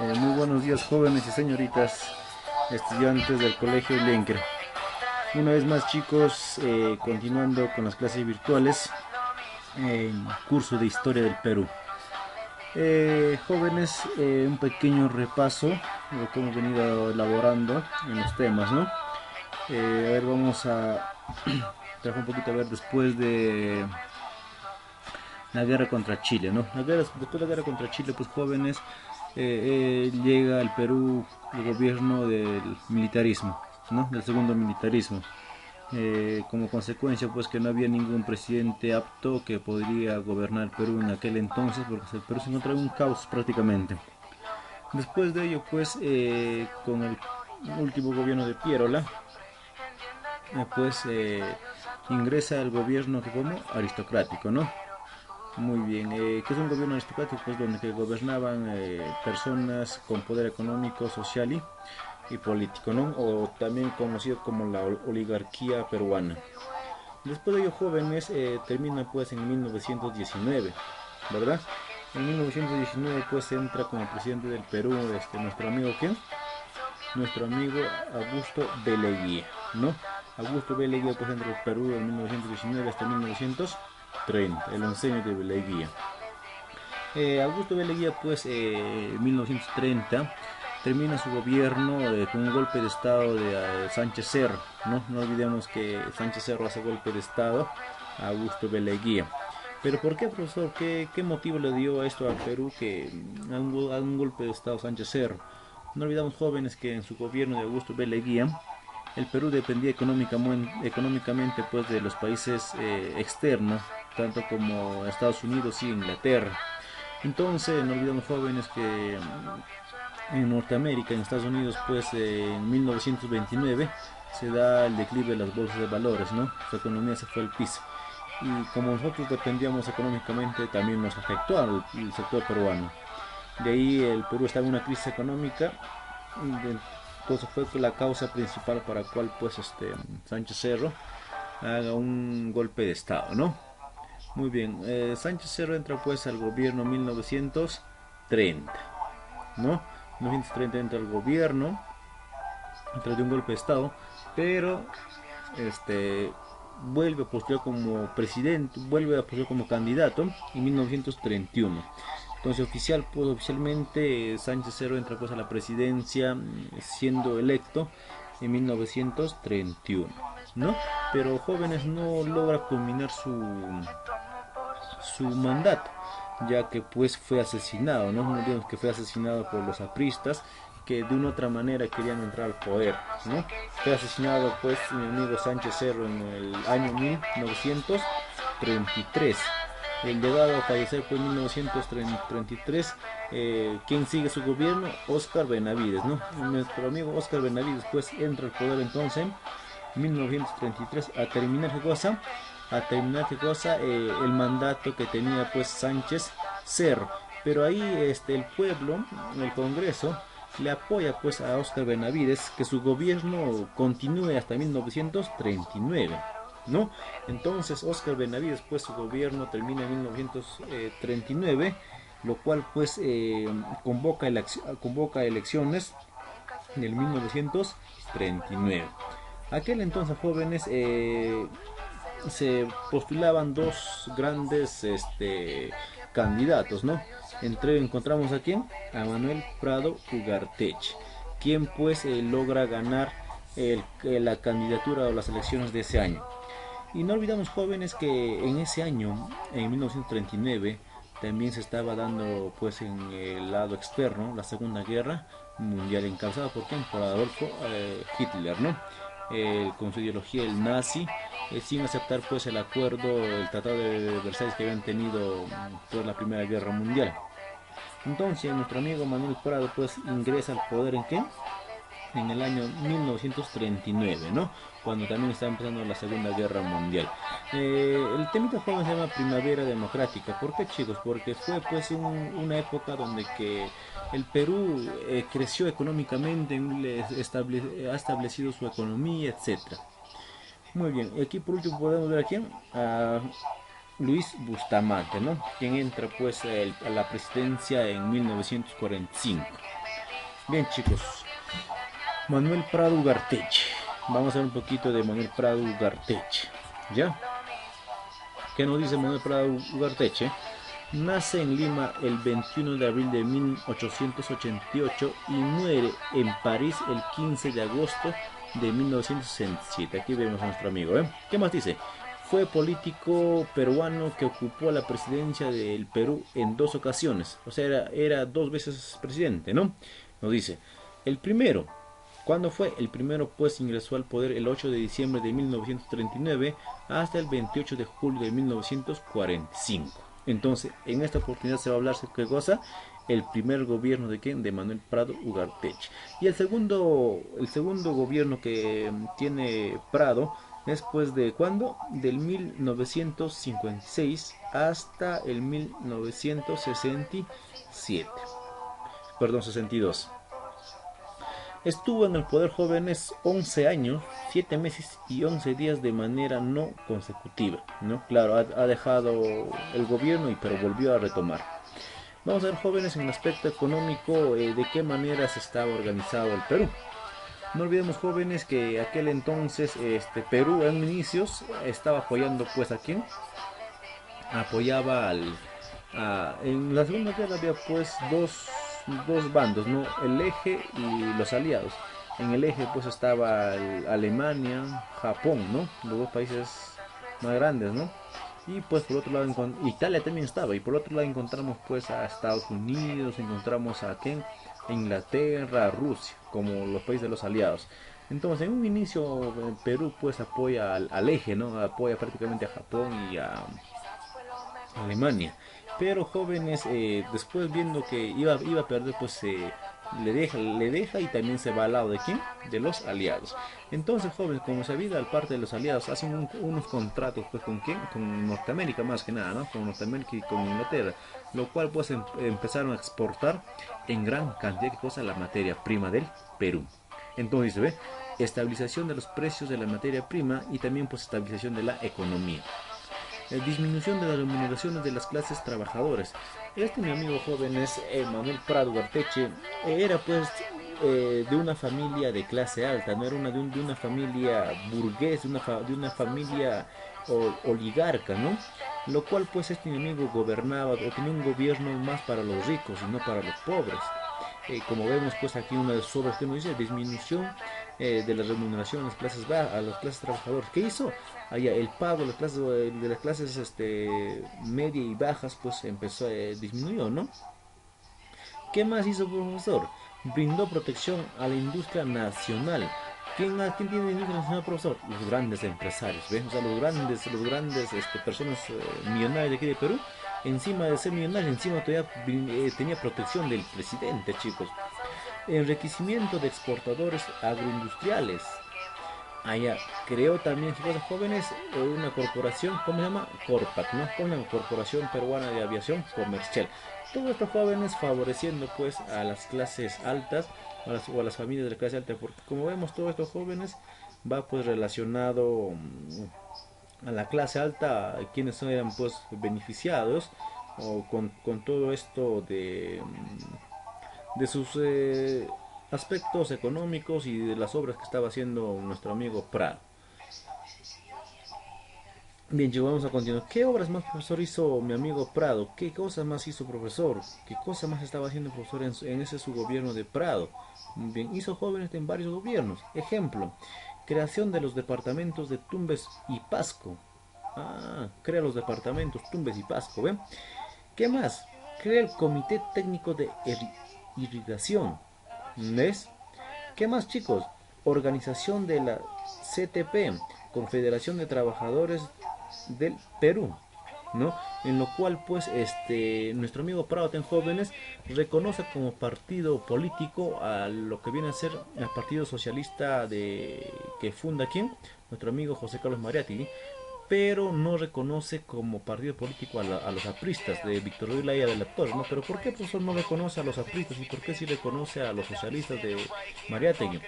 Muy buenos días, jóvenes y señoritas estudiantes del Colegio Lenker. Una vez más, chicos, continuando con las clases virtuales en curso de Historia del Perú. Jóvenes, un pequeño repaso de lo que hemos venido elaborando en los temas, ¿no? A ver, vamos a trabajar un poquito, a ver, después de la guerra contra Chile, ¿no? Después de la guerra contra Chile, pues jóvenes, llega al Perú el gobierno del militarismo, ¿no? Del segundo militarismo. Como consecuencia, pues que no había ningún presidente apto que podría gobernar el Perú en aquel entonces, porque el Perú se encontraba en un caos prácticamente. Después de ello, pues con el último gobierno de Pierola, pues ingresa al gobierno que como aristocrático, ¿no? Muy bien, ¿qué es un gobierno aristocrático? Pues donde que gobernaban personas con poder económico, social y político, ¿no? O también conocido como la oligarquía peruana. Después de ello, jóvenes, termina pues en 1919, ¿verdad? En 1919 pues entra como presidente del Perú nuestro amigo, ¿quién? Nuestro amigo Augusto B. Leguía, ¿no? Augusto B. Leguía pues entra al Perú en 1919 hasta 1930, el oncenio de Leguía. Augusto B. Leguía, pues, en 1930 termina su gobierno con un golpe de estado de Sánchez Cerro, ¿no? No olvidemos que Sánchez Cerro hace golpe de estado a Augusto B. Leguía. Pero ¿por qué, profesor? ¿Qué motivo le dio a esto al Perú que a un golpe de estado Sánchez Cerro? No olvidamos, jóvenes, que en su gobierno de Augusto B. Leguía el Perú dependía económicamente pues de los países externos, tanto como Estados Unidos y Inglaterra. Entonces, no olvidemos, jóvenes, que en Norteamérica, en Estados Unidos, pues en 1929 se da el declive de las bolsas de valores, ¿no? Su economía se fue al piso. Y como nosotros dependíamos económicamente, también nos afectó al sector peruano. De ahí el Perú estaba en una crisis económica. Entonces fue la causa principal para cual pues Sánchez Cerro haga un golpe de estado, ¿no? Muy bien, Sánchez Cerro entra pues al gobierno en 1930, ¿no? 1930 entra al gobierno tras de un golpe de estado, pero este vuelve a postular como presidente, vuelve a postular como candidato en 1931. Entonces oficialmente Sánchez Cerro entra pues a la presidencia siendo electo en 1931, ¿no? Pero, jóvenes, no logra culminar su mandato, ya que pues fue asesinado, ¿no? No olvidemos que fue asesinado por los apristas, que de una u otra manera querían entrar al poder, ¿no? Fue asesinado pues mi amigo Sánchez Cerro en el año 1933. El llegado a fallecer fue en 1933. ¿Quién sigue su gobierno? Óscar Benavides, ¿no? Nuestro amigo Óscar Benavides pues entra al poder entonces en 1933 a terminar el mandato que tenía pues Sánchez Cerro. Pero ahí el pueblo, el Congreso, le apoya pues a Óscar Benavides que su gobierno continúe hasta 1939, ¿no? Entonces Óscar Benavides pues su gobierno termina en 1939, lo cual pues convoca elecciones en el 1939. Aquel entonces, jóvenes, se postulaban dos grandes candidatos, ¿no? Encontramos a quién, a Manuel Prado Ugarteche, quien pues logra ganar la candidatura o las elecciones de ese año. Y no olvidamos, jóvenes, que en ese año, en 1939, también se estaba dando pues en el lado externo la Segunda Guerra Mundial, encabezada por quién, por Adolfo Hitler, ¿no? Con su ideología el nazi, sin aceptar pues el acuerdo, el tratado de Versalles que habían tenido por la Primera Guerra Mundial. Entonces nuestro amigo Manuel Prado pues ingresa al poder en qué, en el año 1939, ¿no? Cuando también está empezando la Segunda Guerra Mundial. El temita joven se llama Primavera Democrática. ¿Por qué, chicos? Porque fue pues una época donde que el Perú creció económicamente, ha establecido su economía, etcétera. Muy bien, y aquí por último podemos ver aquí a Luis Bustamante, ¿no? Quien entra pues a la presidencia en 1945. Bien chicos, Manuel Prado Ugarteche. Vamos a ver un poquito de Manuel Prado Ugarteche. ¿Ya? ¿Qué nos dice Manuel Prado Ugarteche? Nace en Lima el 21 de abril de 1888 y muere en París el 15 de agosto de 1967. Aquí vemos a nuestro amigo. ¿Qué más dice? Fue político peruano que ocupó la presidencia del Perú en dos ocasiones. O sea, era dos veces presidente, ¿no? Nos dice, el primero, ¿cuándo fue? El primero pues ingresó al poder el 8 de diciembre de 1939 hasta el 28 de julio de 1945. Entonces, en esta oportunidad se va a hablar de qué cosa, el primer gobierno de quién, de Manuel Prado Ugarteche. Y el segundo gobierno que tiene Prado es pues de cuándo, del 1956 hasta el 1967, perdón, 62. Estuvo en el poder jóvenes 11 años, 7 meses y 11 días de manera no consecutiva, ¿no? Claro, ha dejado el gobierno, pero volvió a retomar. Vamos a ver, jóvenes, en el aspecto económico, de qué manera se estaba organizado el Perú. No olvidemos, jóvenes, que aquel entonces Perú en inicios estaba apoyando pues a quién, apoyaba en la Segunda Guerra había pues dos bandos, ¿no? El eje y los aliados. En el eje pues estaba Alemania, Japón, ¿no? Los dos países más grandes, ¿no? Y pues por otro lado Italia también estaba, y por otro lado encontramos pues a Estados Unidos, encontramos a ¿quién? Inglaterra, a Rusia, como los países de los aliados. Entonces en un inicio Perú pues apoya al eje, ¿no? Apoya prácticamente a Japón y a Alemania. Pero jóvenes, después viendo que iba a perder, pues le deja y también se va al lado de quién, de los aliados. Entonces, jóvenes, como sabida, al parte de los aliados hacen unos contratos pues con quién, con Norteamérica más que nada, ¿no? Con Norteamérica y con Inglaterra, lo cual pues empezaron a exportar en gran cantidad de cosas la materia prima del Perú. Entonces se ve estabilización de los precios de la materia prima y también pues estabilización de la economía. Disminución de las remuneraciones de las clases trabajadoras. Mi amigo joven es Manuel Prado Garteche, era pues de una familia de clase alta, no era de una familia burgués, de una familia oligarca, ¿no? Lo cual pues mi amigo gobernaba o tenía un gobierno más para los ricos y no para los pobres. Como vemos pues aquí una de sus obras que nos dice disminución de la remuneración a las clases bajas, a las clases trabajadoras. ¿Qué hizo? Allá el pago de las clases media y bajas pues empezó disminuyó, ¿no? ¿Qué más hizo el profesor? Brindó protección a la industria nacional. ¿Quién tiene industria nacional, profesor? Los grandes empresarios, ¿ves? O sea, los grandes personas millonarias de aquí de Perú, encima de ser millonarios, encima todavía tenía protección del presidente, chicos. Enriquecimiento de exportadores agroindustriales. Allá creó también, chicos jóvenes, una corporación, ¿cómo se llama? Corpac, ¿no? Con la Corporación Peruana de Aviación Comercial. Todos estos jóvenes favoreciendo pues a las clases altas o a las familias de la clase alta, porque como vemos todos estos jóvenes va pues relacionado a la clase alta, quienes eran pues beneficiados o con todo esto de sus aspectos económicos y de las obras que estaba haciendo nuestro amigo Prado. Bien, chicos, vamos a continuar. ¿Qué obras más, profesor, hizo mi amigo Prado? ¿Qué cosas más hizo, profesor? ¿Qué cosa más estaba haciendo el profesor en ese su gobierno de Prado? Bien, hizo jóvenes en varios gobiernos. Ejemplo, creación de los departamentos de Tumbes y Pasco. Crea los departamentos Tumbes y Pasco, ¿ven? ¿Qué más? Crea el Comité Técnico de Irrigación. ¿Ves? ¿Qué más, chicos? Organización de la CTP, Confederación de Trabajadores del Perú, ¿no? En lo cual pues nuestro amigo Prado en Jóvenes reconoce como partido político a lo que viene a ser el Partido Socialista que funda quién, nuestro amigo José Carlos Mariátegui, pero no reconoce como partido político a los apristas de Víctor Olaya de la Torre, ¿no? Pero ¿por qué, profesor, no reconoce a los apristas y por qué sí reconoce a los socialistas de Mariátegui?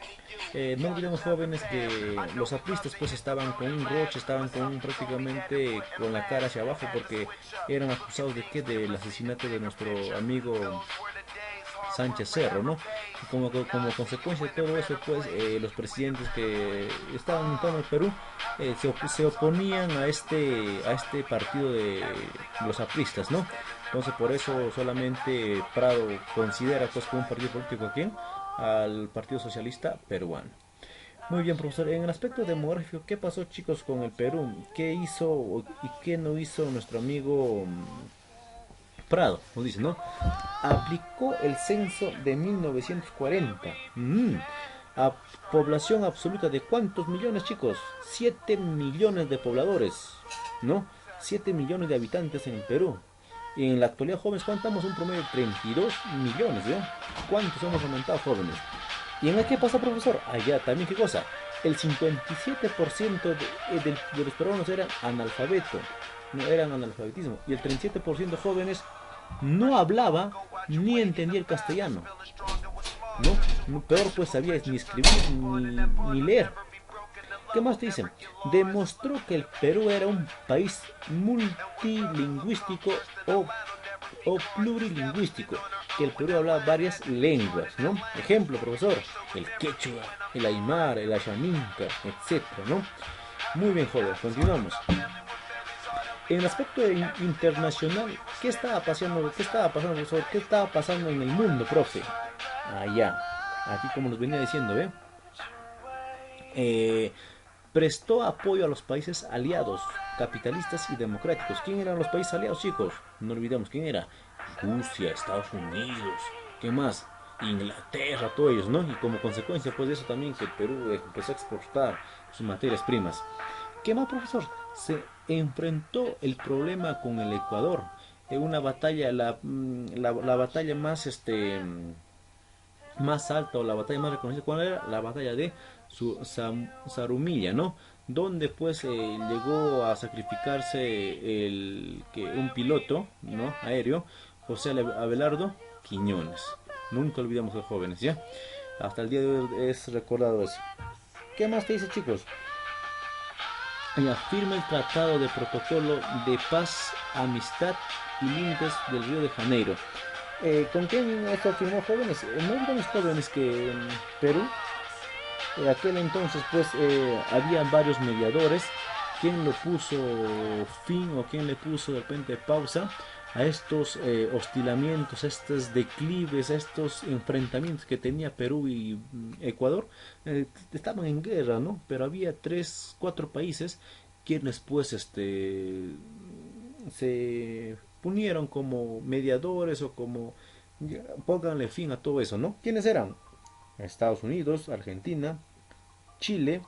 No olvidemos, jóvenes, que los apristas pues estaban con un roche, estaban prácticamente con la cara hacia abajo porque eran acusados de qué, del asesinato de nuestro amigo Sánchez Cerro, ¿no? Y como consecuencia de todo eso, pues los presidentes que estaban en el Perú se oponían a este partido de los apristas, ¿no? Entonces por eso solamente Prado considera pues como un partido político aquí al Partido Socialista Peruano. Muy bien, profesor. En el aspecto demográfico, ¿qué pasó, chicos, con el Perú? ¿Qué hizo y qué no hizo nuestro amigo Prado? Nos dice, ¿no? Aplicó el censo de 1940. A población absoluta de ¿cuántos millones, chicos? 7 millones de pobladores, ¿no? 7 millones de habitantes en el Perú. Y en la actualidad, jóvenes, contamos un promedio de 32 millones, ¿no? ¿Cuántos hemos aumentado, jóvenes? ¿Y en el qué pasa, profesor? Allá también, ¿qué cosa? El 57% de los peruanos eran analfabetos, no eran analfabetismo, y el 37% de jóvenes no hablaba ni entendía el castellano, ¿no? Peor pues sabía ni escribir ni leer. ¿Qué más te dicen? Demostró que el Perú era un país multilingüístico o plurilingüístico, que el Perú hablaba varias lenguas, ¿no? Ejemplo, profesor, el quechua, el aymara, el ayaminca, etcétera, ¿no? Muy bien, joven, continuamos. En el aspecto internacional, ¿qué estaba pasando? ¿Qué estaba pasando, profesor? ¿Qué estaba pasando en el mundo, profe? Allá, aquí como nos venía diciendo, ¿ve? Eh, Prestó apoyo a los países aliados, capitalistas y democráticos. ¿Quién eran los países aliados, chicos? No olvidemos quién era. Rusia, Estados Unidos, ¿qué más? Inglaterra, todos ellos, ¿no? Y como consecuencia, pues de eso también que el Perú empezó a exportar sus materias primas. ¿Qué más, profesor? Se enfrentó el problema con el Ecuador. En una batalla, la batalla más más alta o la batalla más reconocida, ¿cuál era? La batalla de Zarumilla, ¿no? Donde pues llegó a sacrificarse un piloto, ¿no? Aéreo, José Abelardo Quiñones. Nunca olvidamos a los jóvenes, ¿ya? Hasta el día de hoy es recordado eso. ¿Qué más te dice, chicos? Y firma el Tratado de Protocolo de Paz, Amistad y Límites del Río de Janeiro. ¿Con quién esto firmó, jóvenes? No olvidemos, jóvenes, que en Perú, en aquel entonces, pues había varios mediadores. ¿Quién lo puso fin o quién le puso de repente pausa a estos hostilamientos, a estos declives, a estos enfrentamientos que tenía Perú y Ecuador? Estaban en guerra, ¿no? Pero había tres, cuatro países quienes pues se unieron como mediadores o como pónganle fin a todo eso, ¿no? ¿Quiénes eran? Estados Unidos, Argentina, Chile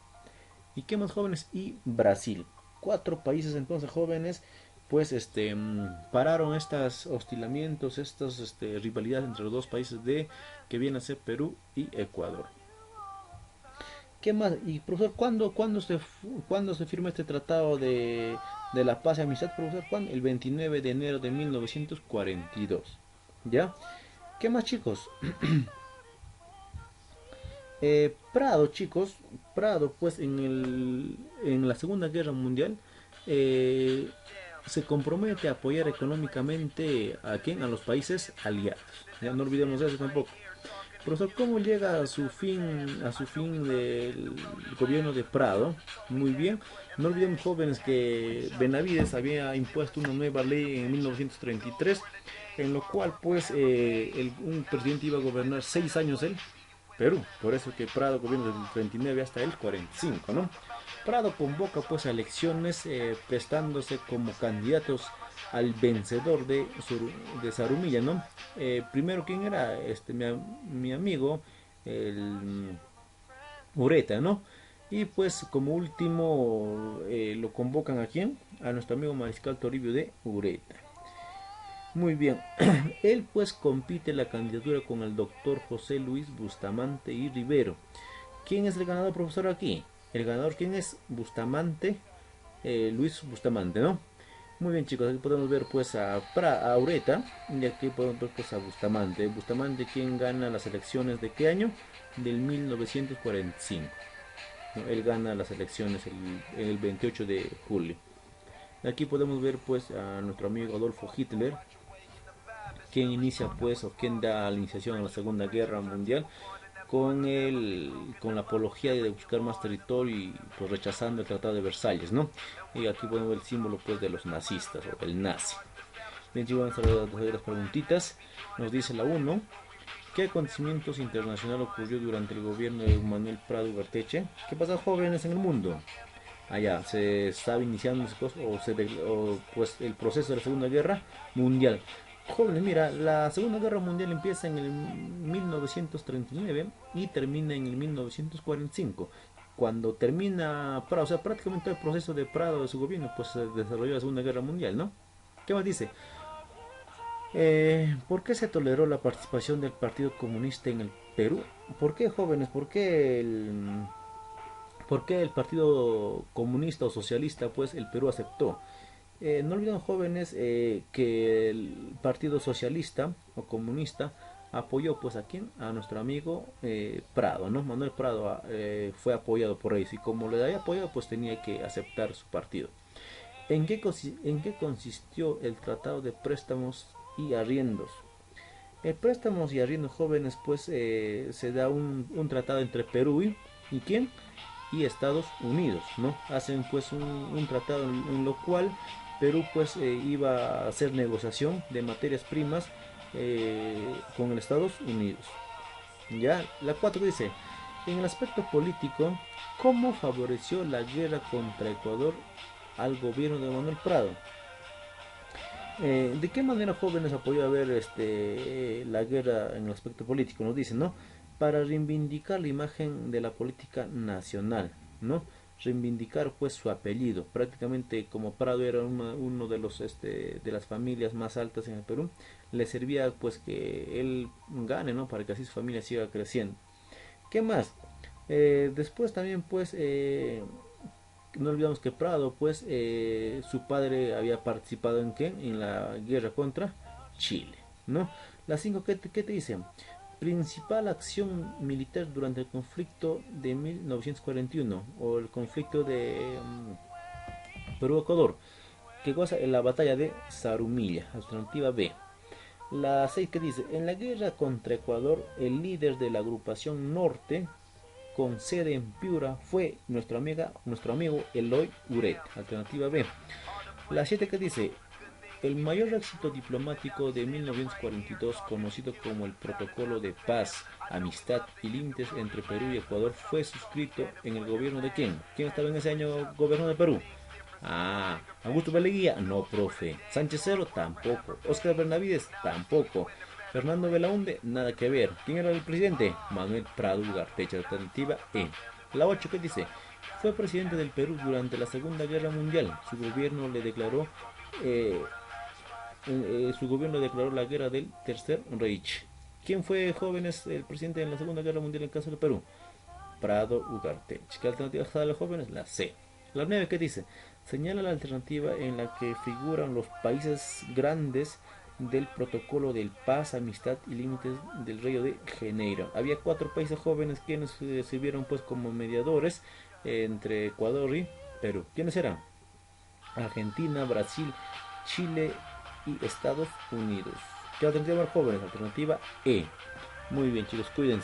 y qué más, jóvenes, y Brasil. Cuatro países entonces, jóvenes, pues pararon estos hostilamientos, estas rivalidades entre los dos países de que vienen a ser Perú y Ecuador. ¿Qué más? Y profesor, ¿cuándo se firma este tratado de la paz y amistad, profesor? ¿Cuándo? El 29 de enero de 1942. ¿Ya? ¿Qué más, chicos? Prado, chicos, Prado, pues en la Segunda Guerra Mundial eh, se compromete a apoyar económicamente a quién, a los países aliados. Ya no olvidemos eso tampoco. Profesor, ¿cómo llega a su fin del gobierno de Prado? Muy bien. No olvidemos, jóvenes, que Benavides había impuesto una nueva ley en 1933, en lo cual pues un presidente iba a gobernar 6 años él, Perú. Por eso que Prado gobierna desde el 39 hasta el 45, ¿no? Prado convoca pues a elecciones prestándose como candidatos al vencedor de Zarumilla, ¿no? Primero, ¿quién era? Mi amigo, el Ureta, ¿no? Y pues como último lo convocan a quién? A nuestro amigo Mariscal Toribio de Ureta. Muy bien, él pues compite la candidatura con el doctor José Luis Bustamante y Rivero. ¿Quién es el ganador, profesor, aquí? El ganador, ¿quién es? Bustamante, Luis Bustamante, ¿no? Muy bien, chicos, aquí podemos ver pues a Ureta y aquí podemos ver pues a Bustamante. Bustamante, ¿quién gana las elecciones de qué año? Del 1945. ¿No? Él gana las elecciones el 28 de julio. Aquí podemos ver pues a nuestro amigo Adolfo Hitler, ¿Quién inicia pues o quién da la iniciación a la Segunda Guerra Mundial? Con la apología de buscar más territorio y pues rechazando el Tratado de Versalles, ¿no? Y aquí podemos ver el símbolo pues de los nazistas o el nazi. Bien, chicos, vamos a ver las preguntitas. Nos dice la uno: ¿qué acontecimientos internacionales ocurrió durante el gobierno de Manuel Prado Ugarteche? ¿Qué pasa, jóvenes, en el mundo? Allá se estaba iniciando pues el proceso de la Segunda Guerra Mundial. Jóvenes, mira, la Segunda Guerra Mundial empieza en el 1939 y termina en el 1945. Cuando termina Prado, o sea, prácticamente el proceso de Prado de su gobierno, pues se desarrolló la Segunda Guerra Mundial, ¿no? ¿Qué más dice? ¿Por qué se toleró la participación del Partido Comunista en el Perú? ¿Por qué, jóvenes? ¿Por qué el Partido Comunista o Socialista, pues el Perú aceptó? No olviden, jóvenes, que el Partido Socialista o Comunista apoyó pues a quién, a nuestro amigo Prado, ¿no? Manuel Prado fue apoyado por ellos y como le había apoyado pues tenía que aceptar su partido. ¿En qué consistió el Tratado de Préstamos y Arriendos? El préstamos y arriendos, jóvenes, pues se da un tratado entre Perú y quién, y Estados Unidos, ¿no? Hacen pues un tratado en lo cual Perú pues iba a hacer negociación de materias primas con el Estados Unidos. Ya, la 4 dice: en el aspecto político, ¿cómo favoreció la guerra contra Ecuador al gobierno de Manuel Prado? ¿De qué manera, jóvenes, apoyó a ver la guerra en el aspecto político? Nos dicen, ¿no? Para reivindicar la imagen de la política nacional, ¿no? Reivindicar pues su apellido. Prácticamente, como Prado era uno de los de las familias más altas en el Perú, le servía pues que él gane, ¿no? Para que así su familia siga creciendo. ¿Qué más? Después también pues no olvidamos que Prado, pues, su padre había participado en qué? En la guerra contra Chile, ¿no? Las 5, ¿qué te dicen? Principal acción militar durante el conflicto de 1941 o el conflicto de Perú-Ecuador. ¿Qué cosa? En la batalla de Zarumilla, alternativa B. La 6, que dice: en la guerra contra Ecuador, el líder de la agrupación norte con sede en Piura fue nuestro amigo Eloy Uret, alternativa B. La 7, que dice: el mayor éxito diplomático de 1942, conocido como el Protocolo de Paz, Amistad y Límites entre Perú y Ecuador, fue suscrito en el gobierno de ¿quién? ¿Quién estaba en ese año gobierno de Perú? Ah, Augusto Beleguía, no, profe. Sánchez Cerro, tampoco. Óscar Benavides, tampoco. Fernando Belaunde, nada que ver. ¿Quién era el presidente? Manuel Prado Ugarteche, alternativa E. La 8, ¿qué dice? Fue presidente del Perú durante la Segunda Guerra Mundial. Eh, su gobierno declaró la guerra del Tercer Reich. ¿Quién fue, jóvenes, el presidente en la Segunda Guerra Mundial en el caso del Perú? Prado Ugarteche. ¿Qué alternativa está de los jóvenes? La C. La 9, ¿qué dice? Señala la alternativa en la que figuran los países grandes del Protocolo de Paz, Amistad y Límites del Río de Janeiro. Había 4 países, jóvenes, quienes sirvieron pues como mediadores entre Ecuador y Perú. ¿Quiénes eran? Argentina, Brasil, Chile y Estados Unidos. ¿Qué alternativa, jóvenes? Alternativa E. Muy bien, chicos, cuídense.